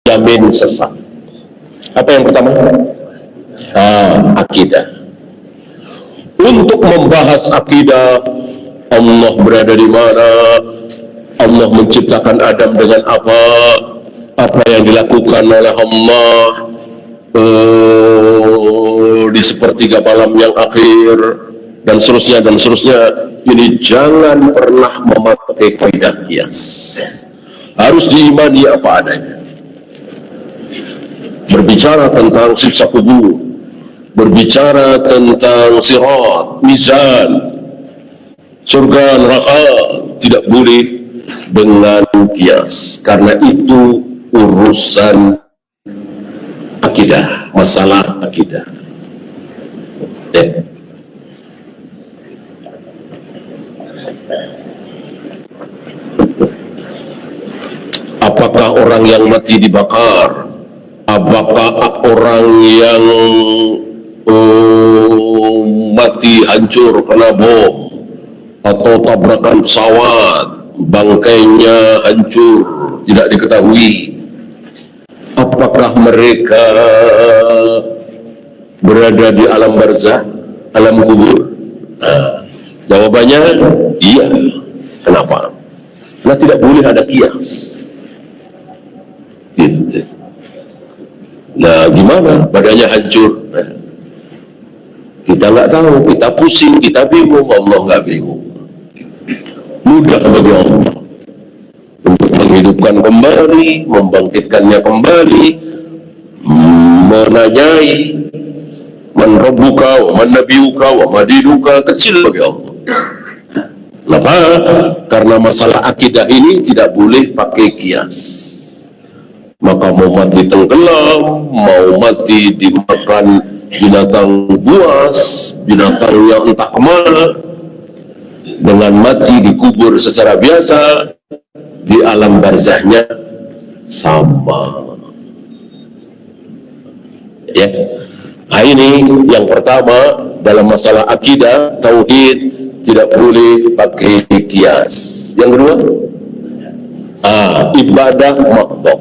jamin sesat. Apa yang pertama? Akidah. Untuk membahas akidah, Allah berada di mana, Allah menciptakan Adam dengan apa yang dilakukan oleh Allah di sepertiga malam yang akhir, dan seterusnya dan seterusnya. Ini jangan pernah memakai kaidah kias, harus diimani apa adanya. Berbicara tentang siksa kubur, berbicara tentang sirat, mizan, surga neraka, tidak boleh dengan kias, karena itu urusan akidah, masalah akidah. Apakah orang yang mati dibakar? Apakah orang yang mati hancur kena bom atau tabrakan pesawat, bangkainya hancur, tidak diketahui? Apakah mereka berada di alam barzah, alam kubur? Jawabannya iya. Kenapa? Nah, tidak boleh ada kias. Gitu. Nah, gimana? Badannya hancur. Kita nggak tahu, kita pusing, kita bingung. Allah nggak bingung. Mudah bagi Allah untuk menghidupkan kembali, membangkitkannya kembali, menanyai, man rabbuka wa man nabiyuka wa ma dinuka, kecil bagi Allah. Kenapa? Karena masalah akidah ini tidak boleh pakai kias. Maka mau mati tenggelam, mau mati dimakan binatang buas, binatang yang entah kemana, dengan mati dikubur secara biasa, di alam barzahnya sama. Ya, nah, ini yang pertama dalam masalah akidah, tauhid, tidak boleh pakai kias. Yang kedua, ibadah makhluk.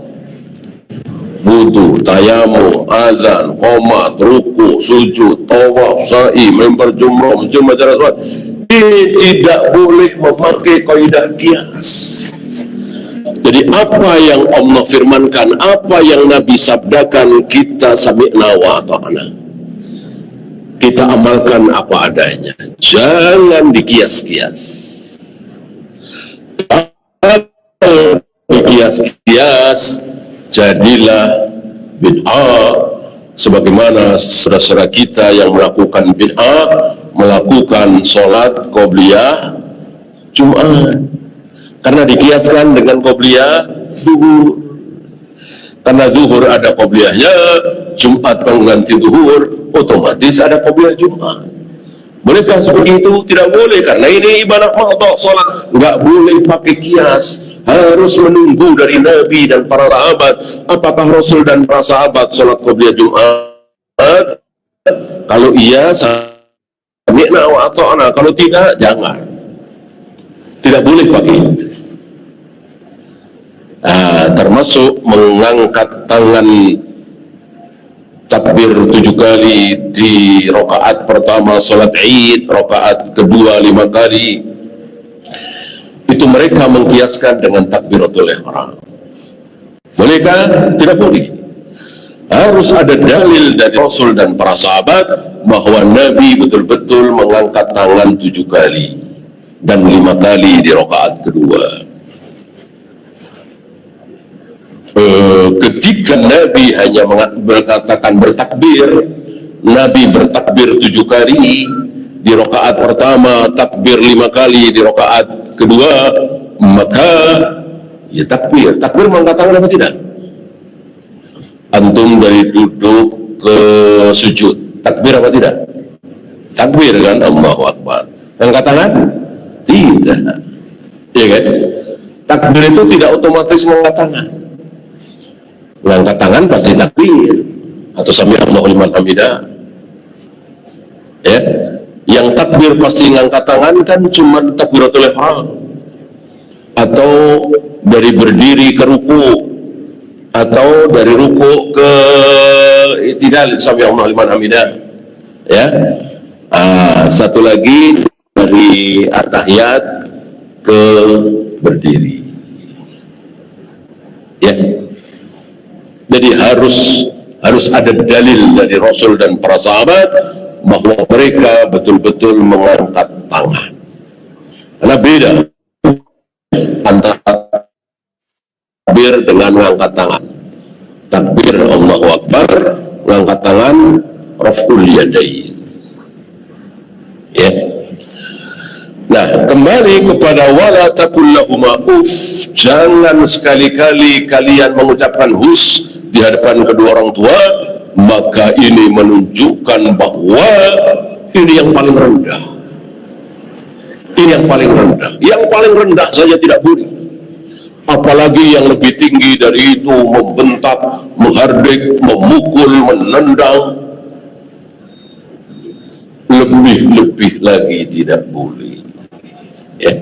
Wudu, tayamum, azan, qomat, ruku, sujud, tawaf, sa'i, member jumrah, menjumlah jalan sholat, ini tidak boleh memakai kaidah kias. Jadi apa yang Allah firmankan, apa yang Nabi sabdakan, kita sami'na wa ata'na, kita amalkan apa adanya, jangan dikias-kias. Dikias-kias, jadilah bid'ah, sebagaimana saudara-saudara kita yang melakukan bid'ah, melakukan sholat qobliyah Jumat, karena dikiaskan dengan qobliyah zuhur. Karena zuhur ada qobliyahnya, Jumat pengganti zuhur, otomatis ada qobliyah Jumat. Bolehkah seperti itu? Tidak boleh, karena ini ibadah makhluk, sholat nggak boleh pakai kias. Harus menunggu dari Nabi dan para sahabat. Apakah Rasul dan para sahabat sholat qobliyah Jumat? Kalau iya, sami'na wa ata'na. Kalau tidak, jangan. Tidak boleh pakai itu. Termasuk mengangkat tangan takbir 7 kali di rakaat pertama sholat Id, rakaat kedua 5 kali. Itu mereka mengkiaskan dengan takbiratul ihram. Bolehkah? Tidak boleh. Harus ada dalil dari Rasul dan para sahabat bahwa Nabi betul-betul mengangkat tangan 7 kali dan 5 kali di rakaat kedua. Ketika Nabi hanya berkatakan bertakbir, Nabi bertakbir 7 kali di rakaat pertama, takbir 5 kali di rakaat kedua, maka ya takbir. Takbir mengangkat tangan apa tidak? Antum dari duduk ke sujud, takbir apa tidak? Takbir kan, Allahu Akbar. Angkat tangan? Tidak. Iya kan? Takbir itu tidak otomatis mengangkat tangan. Mengangkat tangan pasti takbir atau sami Allahu liman hamidah. Ya, yang takbir pasti ngangkat tangan kan cuma takbiratul ihram, atau dari berdiri ke ruku atau dari ruku ke i'tidal sami Allahu liman hamidah, ya. Satu lagi dari at-tahiyat ke berdiri, ya. Jadi harus ada dalil dari Rasul dan para sahabat bahwa mereka betul-betul mengangkat tangan. Karena beda antara takbir dengan mengangkat tangan. Takbir Allahu Akbar, mengangkat tangan raf'ul yadain. Ya. Nah, kembali kepada wala taqul lahuma uff, jangan sekali-kali kalian mengucapkan hus di hadapan kedua orang tua, maka ini menunjukkan bahwa ini yang paling rendah. Ini yang paling rendah. Yang paling rendah saja tidak boleh. Apalagi yang lebih tinggi dari itu, membentak, menghardik, memukul, menendang, lebih lagi tidak boleh. Ya.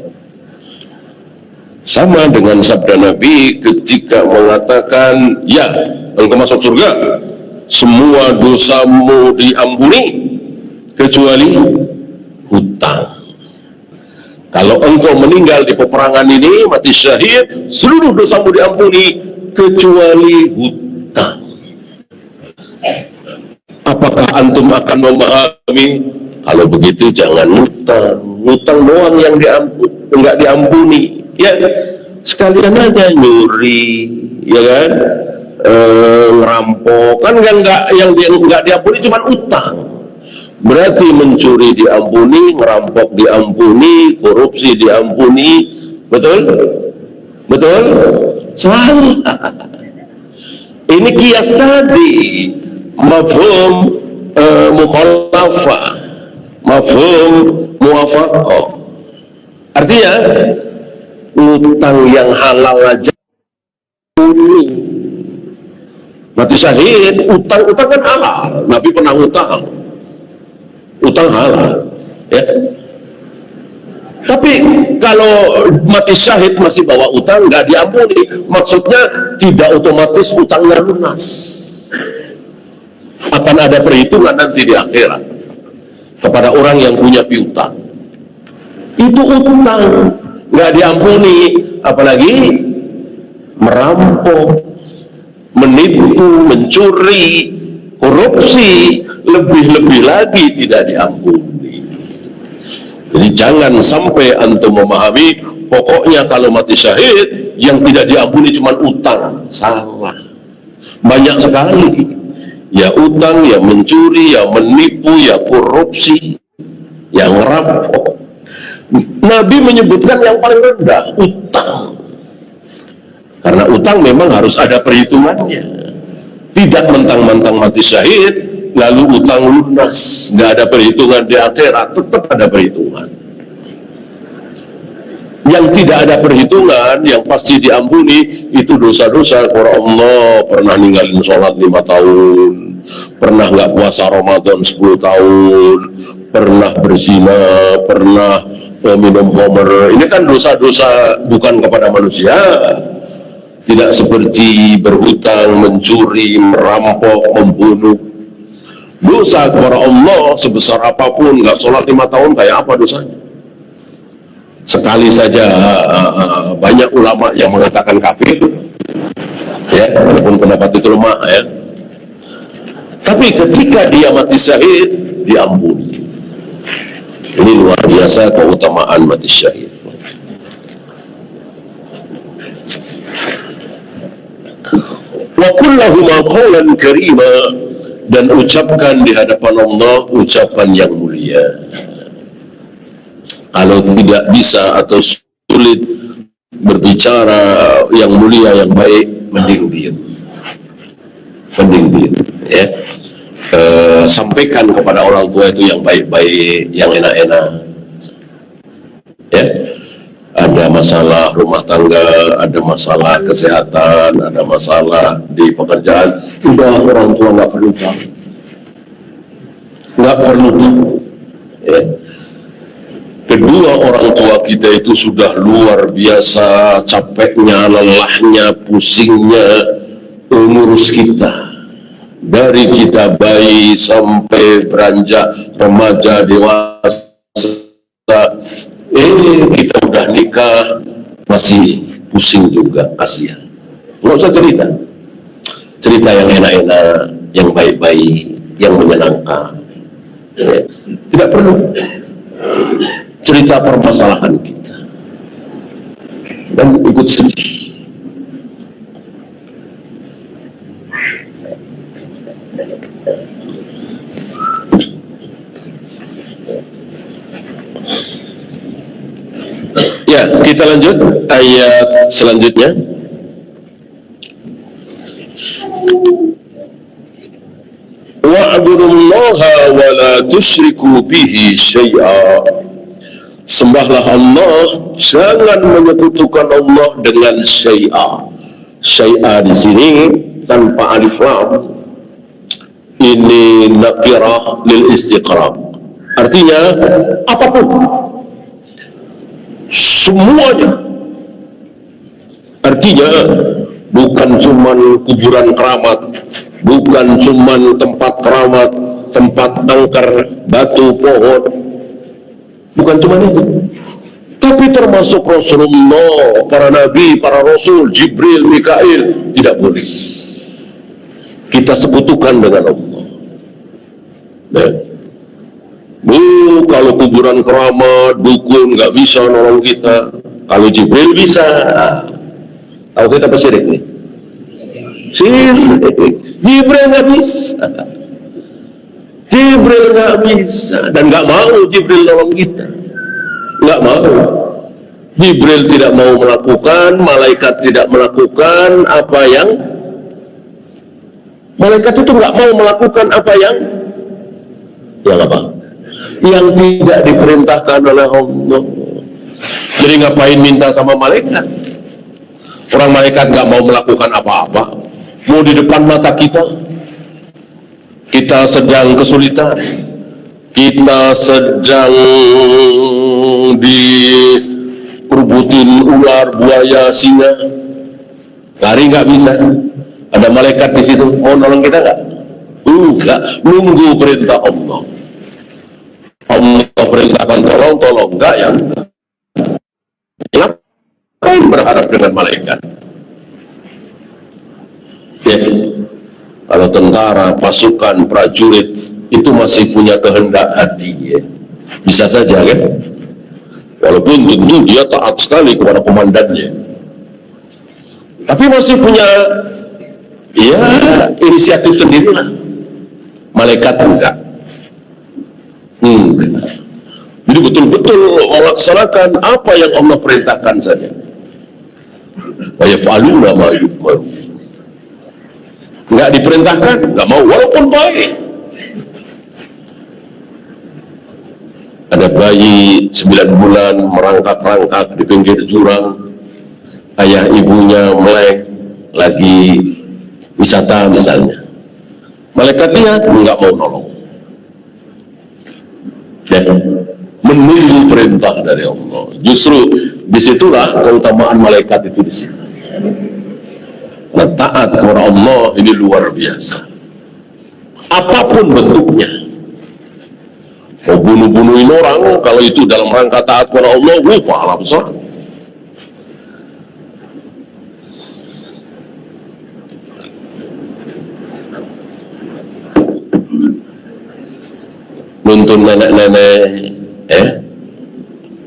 Sama dengan sabda Nabi ketika mengatakan, ya, engkau masuk surga, semua dosamu diampuni kecuali hutang. Kalau engkau meninggal di peperangan ini, mati syahid, seluruh dosamu diampuni kecuali hutang. Apakah antum akan memahami? Kalau begitu jangan hutang. Hutang doang yang enggak diampuni. Ya, sekalian aja nyuri, ya kan? Ngerampok, kan yang enggak diampuni cuma utang. Berarti mencuri diampuni, ngerampok diampuni, korupsi diampuni, betul? Betul? Salah. Ini kias tadi, mafhum mukhalafah, mafhum muwafaqah. Artinya utang yang halal aja ini. Mati syahid, utang kan halal. Nabi pernah utang halal, ya. Tapi kalau mati syahid masih bawa utang, nggak diampuni. Maksudnya tidak otomatis utangnya lunas. Akan ada perhitungan nanti di akhirat kepada orang yang punya piutang. Itu utang nggak diampuni, apalagi merampok, menipu, mencuri, korupsi, lebih-lebih lagi tidak diampuni. Jadi jangan sampai antum memahami pokoknya kalau mati syahid yang tidak diampuni cuma utang. Salah. Banyak sekali. Ya utang, ya mencuri, ya menipu, ya korupsi, ya ngerampok. Nabi menyebutkan yang paling rendah, utang. Karena utang memang harus ada perhitungannya. Tidak mentang-mentang mati syahid lalu utang lunas, nggak ada perhitungan di akhirat. Tetap ada perhitungan. Yang tidak ada perhitungan, yang pasti diampuni, itu dosa-dosa. Para Allah pernah ninggalin sholat 5 tahun, pernah nggak puasa Ramadan 10 tahun, pernah berzina, pernah minum khamr. Ini kan dosa-dosa bukan kepada manusia. Tidak seperti berhutang, mencuri, merampok, membunuh. Dosa kepada Allah sebesar apapun, nggak sholat 5 tahun, kayak apa dosanya? Sekali saja banyak ulama yang mengatakan kafir, ya, walaupun pendapat itu lemah, ya. Tapi ketika dia mati syahid, diampuni. Ini luar biasa keutamaan mati syahid. Wa qul lahuma qawlan karima, dan ucapkan di hadapan Allah ucapan yang mulia. Kalau tidak bisa atau sulit berbicara yang mulia, yang baik, mending diam. Ya. Sampaikan kepada orang tua itu yang baik-baik, yang enak-enak. Ya. Ada masalah rumah tangga, ada masalah kesehatan, ada masalah di pekerjaan, udah orang tua nggak perlu tahu. Ya. Kedua orang tua kita itu sudah luar biasa capeknya, lelahnya, pusingnya, pengurus kita, dari kita bayi sampai beranjak remaja dewasa, kita udah nikah masih pusing juga, kasihan. Nggak usah cerita yang enak-enak, yang baik-baik, yang menyenangkan. Tidak perlu cerita permasalahan kita dan ikut sedih. Ya, kita lanjut ayat selanjutnya. Wa'budullaha wa la tusyriku bihi syai'a. Sembahlah Allah, jangan menyekutukan Allah dengan syai'a. Syai'a di sini tanpa alif lam. Ini nakirah lil istiqraq. Artinya apapun, semuanya. Artinya bukan cuman kuburan keramat, bukan cuman tempat keramat, tempat angker, batu, pohon, bukan cuman itu. Tapi termasuk Rasulullah, para nabi, para rasul, Jibril, Mikail, tidak boleh kita sekutukan dengan Allah. Kalau kuburan keramat, dukun nggak bisa nolong kita. Kalau Jibril bisa. Tahu kita apa syirik nih? Syirik. Jibril nggak bisa. Jibril nggak bisa dan nggak mau Jibril nolong kita. Nggak mau. Jibril tidak mau melakukan, malaikat tidak melakukan apa yang malaikat itu nggak mau melakukan apa yang apa? Yang tidak diperintahkan oleh Allah. Jadi ngapain minta sama malaikat? Orang malaikat nggak mau melakukan apa-apa. Mau di depan mata kita sedang kesulitan, kita sedang diperbutin ular, buaya, singa, lari nggak bisa. Ada malaikat di situ, mau nolong kita nggak? Enggak, nunggu perintah Allah. Allah perintahkan tolong, enggak ya enggak. Ngapain berharap dengan malaikat? Ya, kalau tentara, pasukan, prajurit itu masih punya kehendak hati, ya. Bisa saja kan? Walaupun tentu dia taat sekali kepada komandannya, tapi masih punya ya inisiatif sendirilah. Malaikat enggak. Jadi betul-betul melaksanakan apa yang Allah perintahkan saja. Wa yaf'aluna ma yu'maru. Enggak diperintahkan, enggak mau walaupun baik. Ada bayi 9 bulan merangkak-rangkak di pinggir jurang, ayah ibunya melek lagi wisata misalnya. Malaikat lihat enggak mau nolong. Dan menunggu perintah dari Allah. Justru disitulah keutamaan malaikat itu di sini. Nah, taat kepada Allah ini luar biasa. Apapun bentuknya. Mau bunuh-bunuhin orang, kalau itu dalam rangka taat kepada Allah, pahala besar. Nuntun nenek-nenek,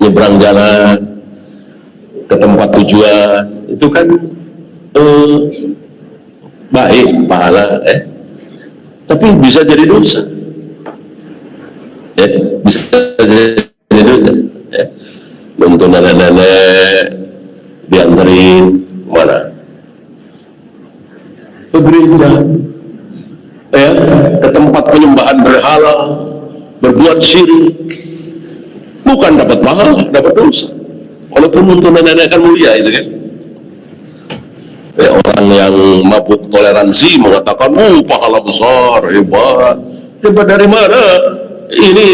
nyebrang jalan ke tempat tujuan, itu kan baik, pahala, tapi bisa jadi dosa, bisa jadi dosa. Nuntun nenek-nenek dianterin mana? Ke gereja, ke tempat penyembahan berhala, berbuat syirik, bukan dapat pahala, dapat dosa. Walaupun untuk nenek kan mulia itu kan. Orang yang mabuk toleransi mengatakan, pahala besar, hebat. Hebat dari mana? Ini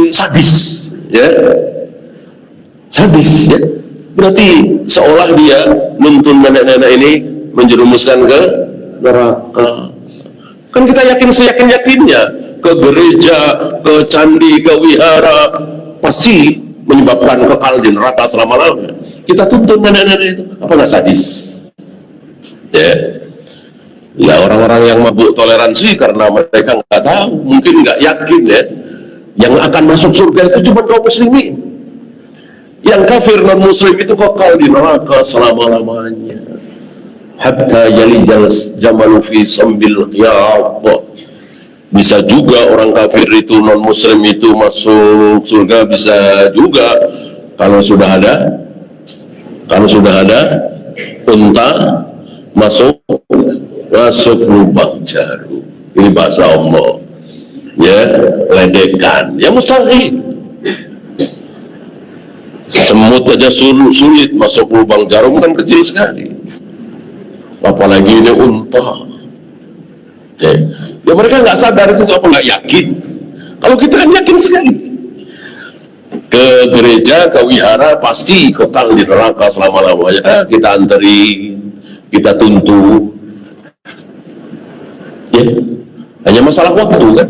sadis, ya. Sadis, ya. Berarti seolah dia nuntun nenek-nenek ini menjerumuskan ke neraka. Kan kita yakin seyakin-yakinnya ke gereja, ke candi, ke wihara pasti menyebabkan kekal di neraka selama-lamanya. Kita tuntut nenek-nenek itu, apa nggak sadis? Ya, orang-orang yang mabuk toleransi karena mereka nggak tahu, mungkin nggak yakin ya, yang akan masuk surga itu cuma kaum muslimin. Yang kafir non muslim itu kekal di neraka selama-lamanya. Hatta yalijal jamalu fi sambil khiyat. Bisa juga orang kafir itu non muslim itu masuk surga, bisa juga kalau sudah ada unta masuk lubang jarum. Ini bahasa Allah ya, ledekan ya, mustahil. Semut aja sulit masuk lubang jarum, kan kecil sekali, apalagi ini unta. Ya mereka nggak sadar itu, apa nggak yakin. Kalau kita kan yakin sekali, ke gereja, ke wihara pasti kekal di neraka selama-lamanya. Kita anteri, kita tuntut ya, hanya masalah waktu kan,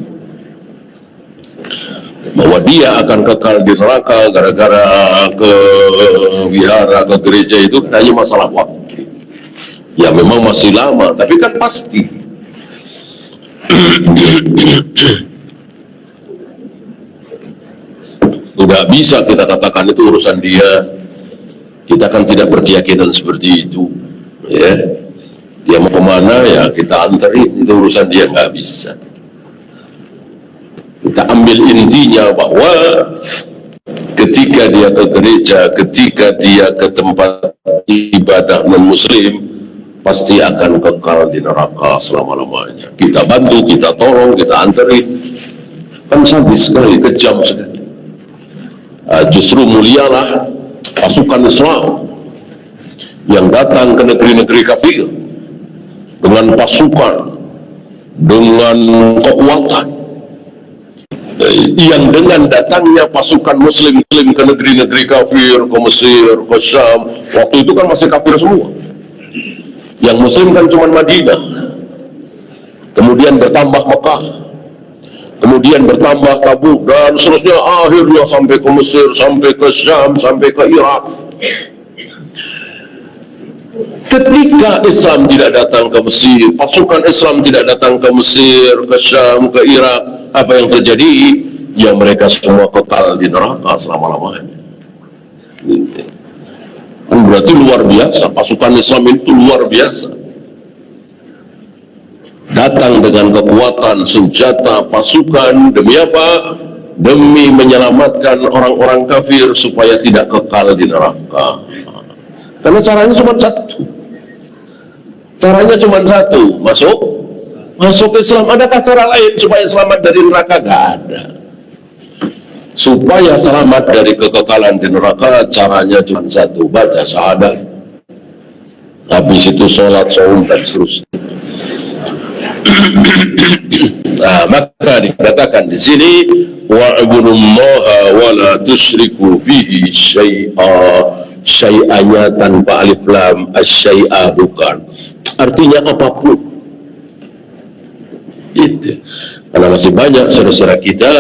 bahwa dia akan kekal di neraka gara-gara ke wihara, ke gereja, itu kan hanya masalah waktu. Ya memang masih lama, tapi kan pasti. Nggak bisa kita katakan itu urusan dia. Kita kan tidak berkeyakinan seperti itu ya. Dia mau kemana ya kita anterin, itu urusan dia, nggak bisa. Kita ambil intinya bahwa ketika dia ke gereja, ketika dia ke tempat ibadah non muslim, pasti akan kekal di neraka selama-lamanya. Kita bantu, kita tolong, kita anterin, kan sadis sekali, kejam sekali. Justru mulialah pasukan Islam yang datang ke negeri-negeri kafir dengan pasukan, dengan kekuatan, yang dengan datangnya pasukan muslim ke negeri-negeri kafir, ke Mesir, ke Syam, waktu itu kan masih kafir semua. Yang muslim kan cuma Madinah, kemudian bertambah Mekah, kemudian bertambah Tabuk, dan seterusnya akhirnya sampai ke Mesir, sampai ke Syam, sampai ke Irak. Ketika Islam tidak datang ke Mesir, pasukan Islam tidak datang ke Mesir, ke Syam, ke Irak, apa yang terjadi? Ya mereka semua kekal di neraka selama-lamanya. Kan berarti luar biasa, pasukan Islam itu luar biasa. Datang dengan kekuatan, senjata, pasukan, demi apa? Demi menyelamatkan orang-orang kafir supaya tidak kekal di neraka. Karena caranya cuma satu. Caranya cuma satu, masuk Islam. Adakah cara lain supaya selamat dari neraka? Gak ada. Supaya selamat dari kekekalan di neraka, caranya cuma satu, baca syahadat. Habis itu sholat, saum, dan seterusnya. Nah, maka dikatakan di sini wa'budullaha wa la tusyriku bihi syai'a. Syai'anya tanpa alif lam, asyai'a bukan. Artinya apapun. Gitu. Karena masih banyak saudara-saudara kita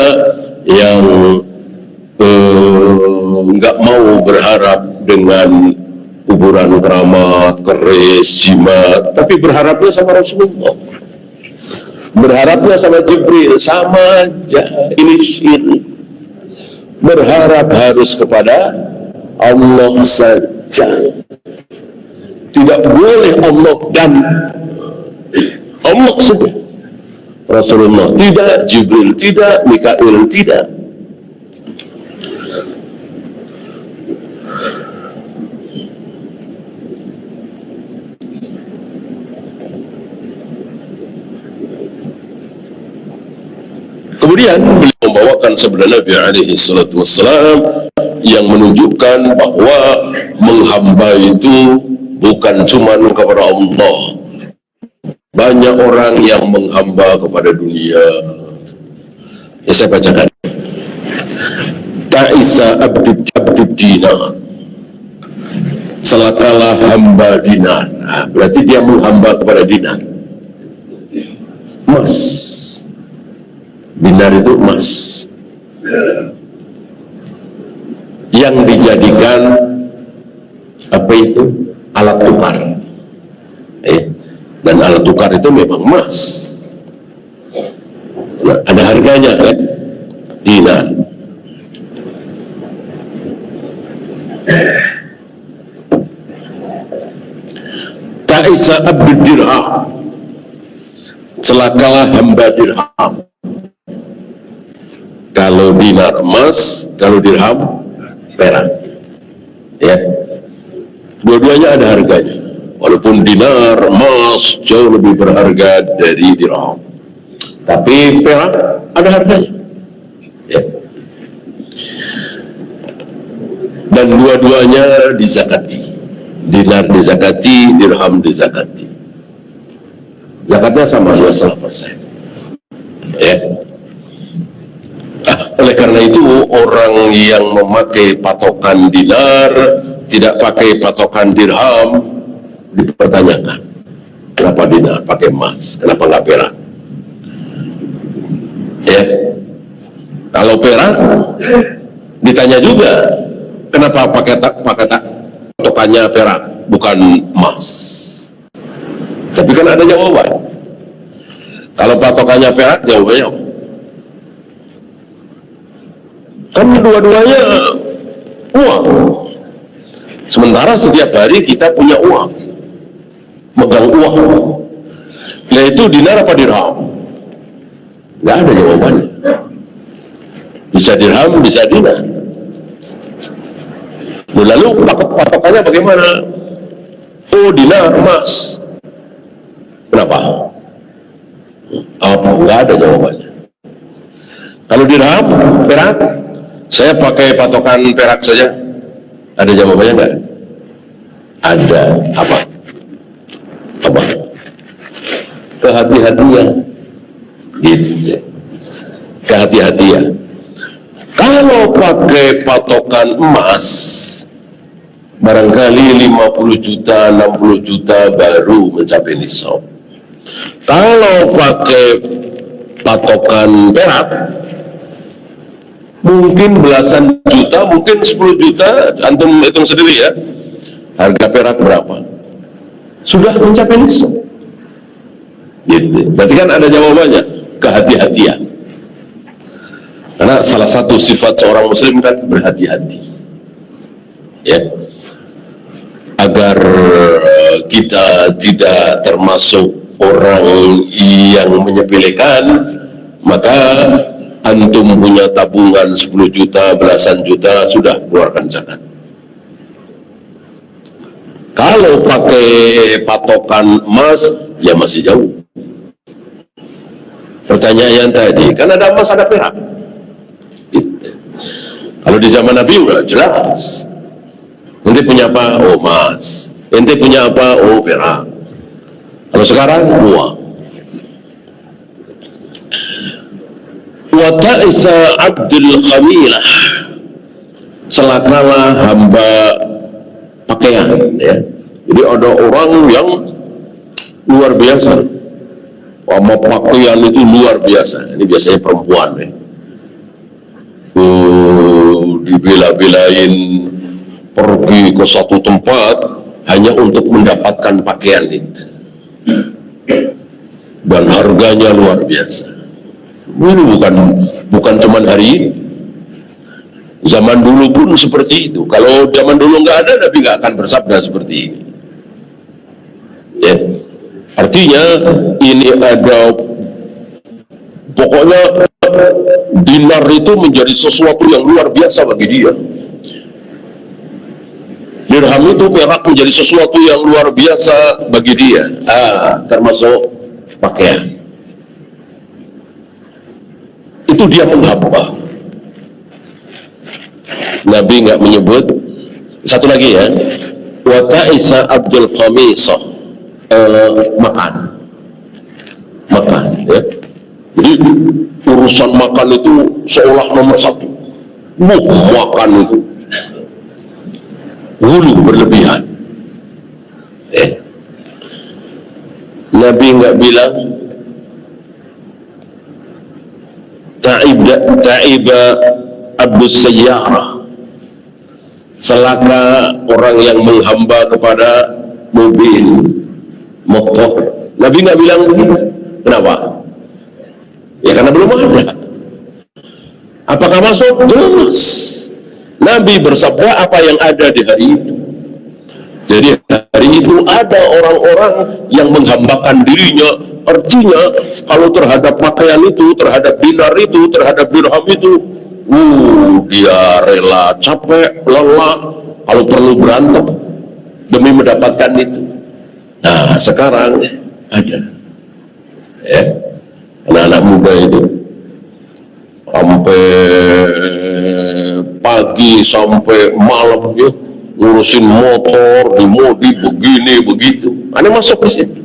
yang nggak mau berharap dengan kuburan keramat, keris, jimat, tapi berharapnya sama Rasulullah, berharapnya sama Jibril, sama aja. Ini syirik. Berharap harus kepada Allah saja. Tidak boleh Allah dan Allah saja. Rasulullah tidak, Jibril tidak, Mikail tidak. Kemudian beliau membawakan sabda Nabi alaihi salatu wassalam yang menunjukkan bahwa menghamba itu bukan cuma kepada Allah. Banyak orang yang menghamba kepada dunia. Ya, saya bacakan. Ta'isa abdud dinar. celakalah hamba dinar. Nah, berarti dia menghamba kepada dinar. Emas. Dinar itu emas yang dijadikan apa itu? Alat tukar. Dan alat tukar itu memang emas. Nah, ada harganya kan? Dinar. Ta'isa abdul dirham, celakalah hamba dirham. Kalau dinar emas, kalau dirham perak. Ya, dua-duanya ada harganya. Walaupun dinar emas jauh lebih berharga dari dirham, tapi perak ada harganya. Ya. Dan dua-duanya dizakati. Dinar dizakati, dirham dizakati. Zakatnya sama 12%. Ya. Oleh karena itu orang yang memakai patokan dinar, tidak pakai patokan dirham, dipertanyakan, kenapa dinar pakai emas, kenapa nggak perak? Ya, kalau perak ditanya juga, kenapa pakai patokannya perak bukan emas? Tapi kan ada jawaban. Kalau patokannya perak, jawabannya apa? Kan dua-duanya uang. Sementara setiap hari kita punya uang, megang uang. Nah itu dinar apa dirham? Nggak ada jawabannya. Bisa dirham, bisa dinar. Lalu patokannya bagaimana? Oh, dinar emas. Kenapa? Apa? Nggak ada jawabannya. Kalau dirham, perak, saya pakai patokan perak saja. Ada jawabannya nggak? Ada. Apa? Apa? Kehati-hatian. Gitu. Kehati-hatian. Kalau pakai patokan emas, barangkali 50 juta, 60 juta baru mencapai nisab. Kalau pakai patokan perak, mungkin belasan juta, mungkin 10 juta, antum hitung sendiri ya, harga perak berapa, sudah mencapai nisab. Gitu. Berarti kan ada jawabannya, kehati-hatian. Karena salah satu sifat seorang muslim kan berhati-hati, ya, agar kita tidak termasuk orang yang menyepelekan. Maka antum punya tabungan 10 juta, belasan juta, sudah keluarkan zakat. Kalau pakai patokan emas, ya masih jauh. Pertanyaan tadi, kan ada emas, ada perak. Kalau di zaman Nabi udah jelas. Ente punya apa? Oh, emas. Ente punya apa? Oh, perak. Kalau sekarang uang. Wa ta'isa abdul khamilah, celakalah hamba pakaian, ya. Jadi ada orang yang luar biasa, sama pakaian itu luar biasa. Ini biasanya perempuan, ya. Dibela-belain pergi ke satu tempat hanya untuk mendapatkan pakaian itu, dan harganya luar biasa. Ini bukan cuma hari ini, zaman dulu pun seperti itu. Kalau zaman dulu nggak ada, Nabi nggak akan bersabda seperti ini, ya. Artinya ini ada, pokoknya dinar itu menjadi sesuatu yang luar biasa bagi dia. Dirham itu, perak, menjadi sesuatu yang luar biasa bagi dia. Termasuk pakaian. Itu dia menghamba. Nabi nggak menyebut. Satu lagi ya, wa ta'isa abdul khamisah, makan, ya. Jadi urusan makan itu seolah nomor satu. Makan itu hulu berlebihan. Nabi nggak bilang ta'iba abdus sayyarah, celaka orang yang menghamba kepada mobil, motor. Nabi nggak bilang begitu. Kenapa? Ya karena belum ada. Apakah masuk? Jelas. Nabi bersabda apa yang ada di hari itu. Jadi hari itu ada orang-orang yang menghambakan dirinya. Artinya kalau terhadap pakaian itu, terhadap dinar itu, terhadap dirham itu, dia rela capek, lelah, kalau perlu berantem demi mendapatkan itu. Nah sekarang ada, ya, anak-anak muda itu sampai pagi sampai malam ya, ngurusin motor, dimodi begini begitu. Aneh masuk ke sini.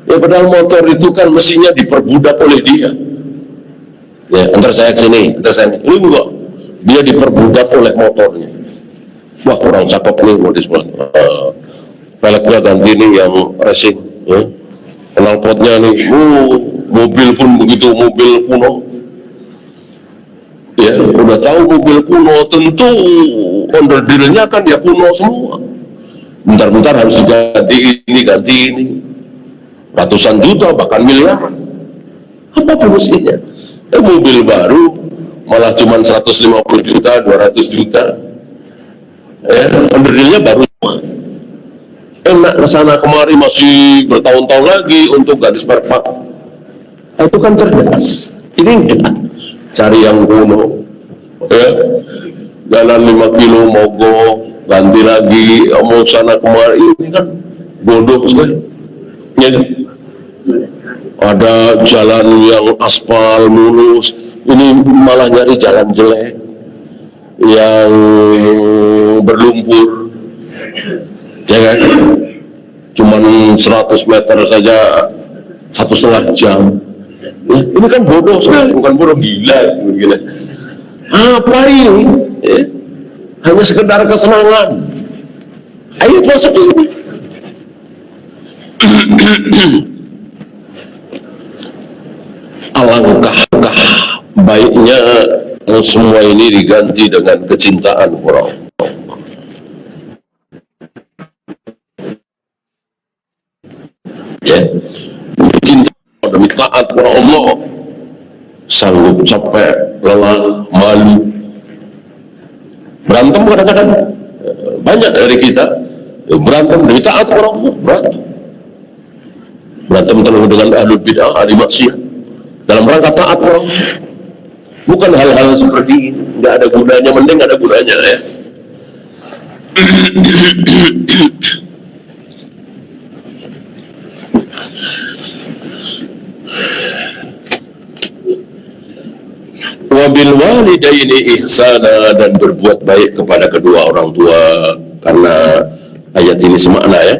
Ya padahal motor itu kan mestinya diperbudak oleh dia. Ya, antar saya ke sini, antar saya ini juga. Dia diperbudak oleh motornya. Wah kurang cakep nih modis banget. Peleknya ganti nih yang racing. Ya. Knalpotnya nih, mobil pun begitu, mobil kuno. Ya, udah tahu mobil kuno, tentu onderdilnya kan ya kuno semua. Bentar-bentar harus diganti ini, ganti ini. Ratusan juta, bahkan miliaran. Apa fungsinya? Mobil baru, malah cuma 150 juta, 200 juta. Onderdilnya baru semua. Enak kesana kemari masih bertahun-tahun lagi untuk ganti spare part. Itu kan cerdas. Ini enggak. Cari yang kuno, ya, jalan 5 kilo mogok, ganti lagi, mau sana kemari, ini kan bodoh sekali. Ya, ada jalan yang aspal mulus, ini malah nyari jalan jelek, yang berlumpur, ya kan? Cuman 100 meter saja 1,5 jam. Ya, ini kan bodoh sekali, bukan bodoh, gila. Apa ini? Ya, hanya sekedar kesenangan. Ayo masuk ke sini. Alangkah baiknya semua ini diganti dengan kecintaan kepada Allah. Ya, cinta demi taat kepada Allah, sanggup capek, lelah, malu, berantem kadang-kadang. Banyak dari kita berantem demi taat kepada Allah, berantem terus dengan ahlul bid'ah, ahli maksiat dalam rangka taat kepada Allah. Bukan hal-hal seperti ini, nggak ada gunanya, mending ada gunanya ya. Wabil walidaini ihsana, dan berbuat baik kepada kedua orang tua, karena ayat ini semakna ya.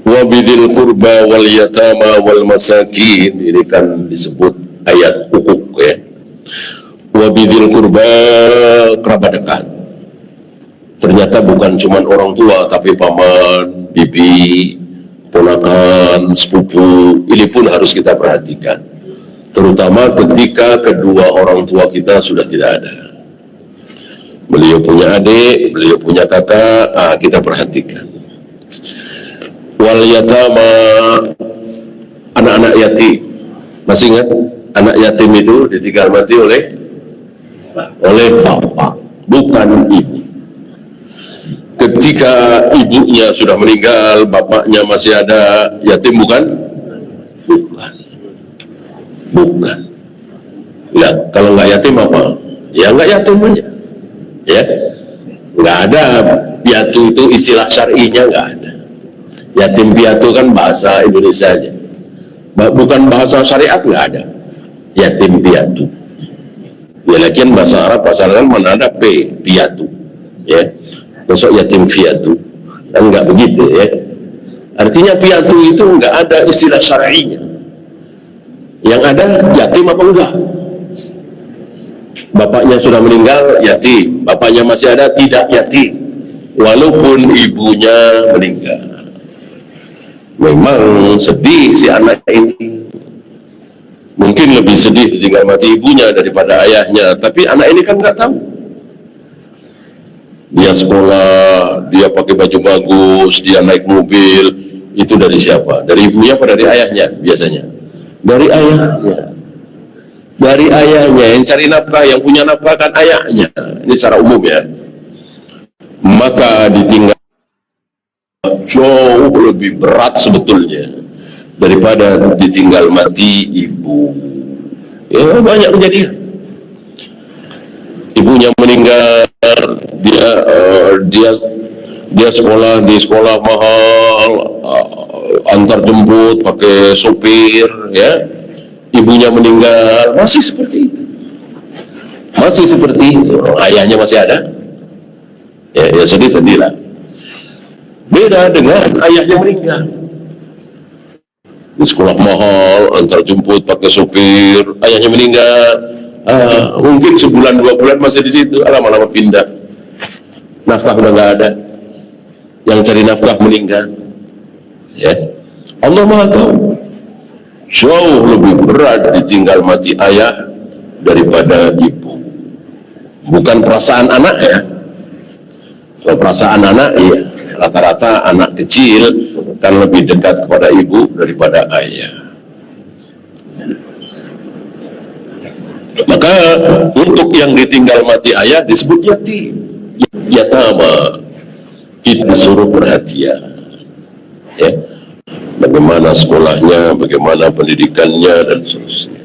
Wabidil qurba wal yatama wal masakin, ini kan disebut ayat hukuk ya. Wabidil qurba, kerabat dekat. Ternyata bukan cuma orang tua, tapi paman, bibi, ponakan, sepupu, ini pun harus kita perhatikan. Terutama ketika kedua orang tua kita sudah tidak ada. Beliau punya adik, beliau punya kakak, kita perhatikan. Wal yatama, anak-anak yatim. Masih ingat? Anak yatim itu ditinggal mati oleh bapak, bukan ibu. Ketika ibunya sudah meninggal, bapaknya masih ada, yatim bukan? Bukan. Nah, kalau nggak yatim apa? Ya nggak yatim aja. Ya, nggak ada. Piatu itu istilah syar'inya nggak ada. Yatim piatu kan bahasa Indonesia aja. Bukan bahasa syariat, nggak ada. Yatim piatu. Ya lagian bahasa Arab mana ada piatu. Ya, besok yatim piatu. Dan nggak begitu ya. Artinya piatu itu nggak ada istilah syar'inya. Yang ada yatim apa enggak? Bapaknya sudah meninggal, yatim. Bapaknya masih ada, tidak yatim. walaupun ibunya meninggal. Memang sedih si anak ini, mungkin lebih sedih ditinggal mati ibunya daripada ayahnya, tapi anak ini kan nggak tahu. Dia sekolah, dia pakai baju bagus, dia naik mobil, itu dari siapa? Dari ibunya apa dari ayahnya? Biasanya dari ayahnya. Dari ayahnya, yang cari nafkah, yang punya nafkah kan ayahnya. Ini secara umum ya. Maka ditinggal jauh lebih berat sebetulnya daripada ditinggal mati ibu. Ya, banyak kejadian. Ibunya meninggal, dia sekolah di sekolah mahal, antar jemput pakai sopir, ya. Ibunya meninggal, masih seperti itu, ayahnya masih ada, ya sedih lah. Beda dengan ayahnya meninggal, di sekolah mahal, antar jemput pakai sopir, ayahnya meninggal, mungkin sebulan 2 bulan masih di situ, lama-lama pindah, nafkah udah nggak ada, yang cari nafkah meninggal, ya. Allah Maha tahu. Jauh lebih berat ditinggal mati ayah daripada ibu. Bukan perasaan anak ya. Kalau perasaan anak, iya, rata-rata anak kecil kan lebih dekat kepada ibu daripada ayah. Maka untuk yang ditinggal mati ayah disebut yatim, yatama. Kita disuruh perhatian, ya. Bagaimana sekolahnya, bagaimana pendidikannya, dan seterusnya.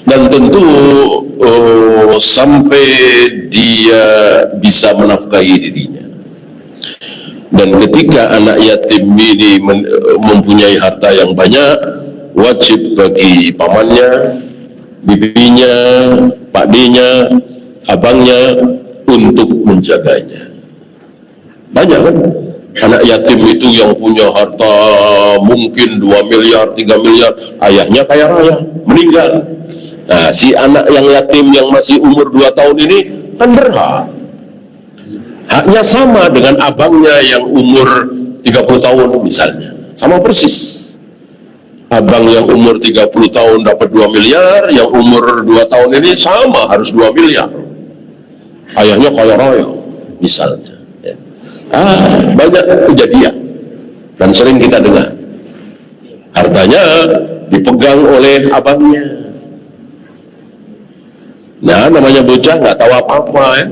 Dan tentu sampai dia bisa menafkahi dirinya. Dan ketika anak yatim ini mempunyai harta yang banyak, wajib bagi pamannya, bibinya, pakdenya, abangnya untuk menjaganya. Banyak kan anak yatim itu yang punya harta mungkin 2 miliar, 3 miliar, ayahnya kaya raya, meninggal. Nah, si anak yang yatim yang masih umur 2 tahun ini kan berhak. Haknya sama dengan abangnya yang umur 30 tahun misalnya, sama persis. Abang yang umur 30 tahun dapat 2 miliar, yang umur 2 tahun ini sama, harus 2 miliar. Ayahnya kaya raya misalnya. Banyak kejadian dan sering kita dengar, hartanya dipegang oleh abangnya. Nah, namanya bocah nggak tahu apa-apa,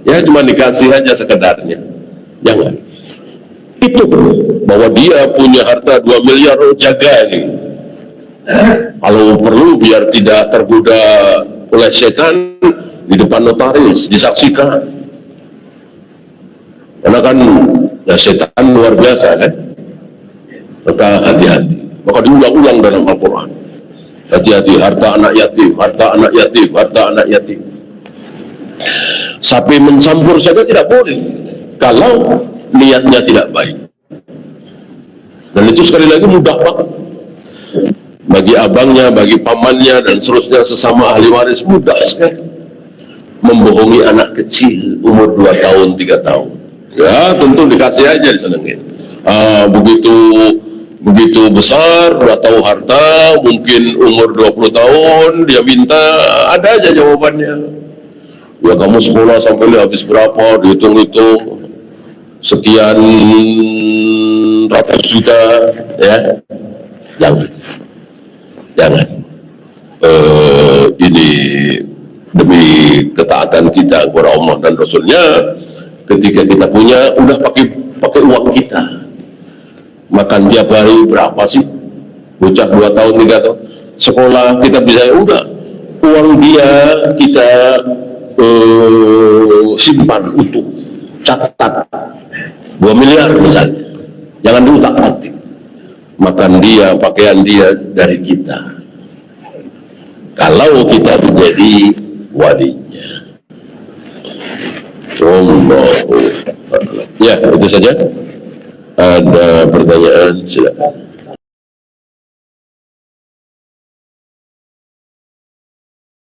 ya cuma dikasih aja sekedarnya. Jangan itu bahwa dia punya harta 2 miliar, jaga ini. Kalau perlu biar tidak tergoda oleh setan, di depan notaris disaksikan. Karena kan ya setan luar biasa kan, maka hati-hati. Maka diulang-ulang dalam Al-Quran, hati-hati harta anak yatim, harta anak yatim, harta anak yatim. Sampai mencampur saja tidak boleh kalau niatnya tidak baik. Dan itu sekali lagi mudah banget bagi abangnya, bagi pamannya, dan seterusnya sesama ahli waris, mudah sekali membohongi anak kecil umur 2 tahun, 3 tahun. Ya tentu dikasih aja, disenengin. Begitu besar, udah tahu harta, mungkin umur 20 tahun, dia minta, ada aja jawabannya. Ya kamu sekolah sampai habis berapa, dihitung-hitung, sekian ratus juta, ya. Jangan. Ini demi ketaatan kita kepada Allah dan Rasulnya. Ketika kita punya, udah pakai uang kita. Makan tiap hari berapa sih? Bocah 2 tahun, 3 tahun. Sekolah kita bisa, udah. Uang dia kita simpan utuh. Catat. 2 miliar misalnya. Jangan diutak-atik. Makan dia, pakaian dia dari kita. Kalau kita menjadi walinya. Ya, itu saja. Ada pertanyaan, silakan.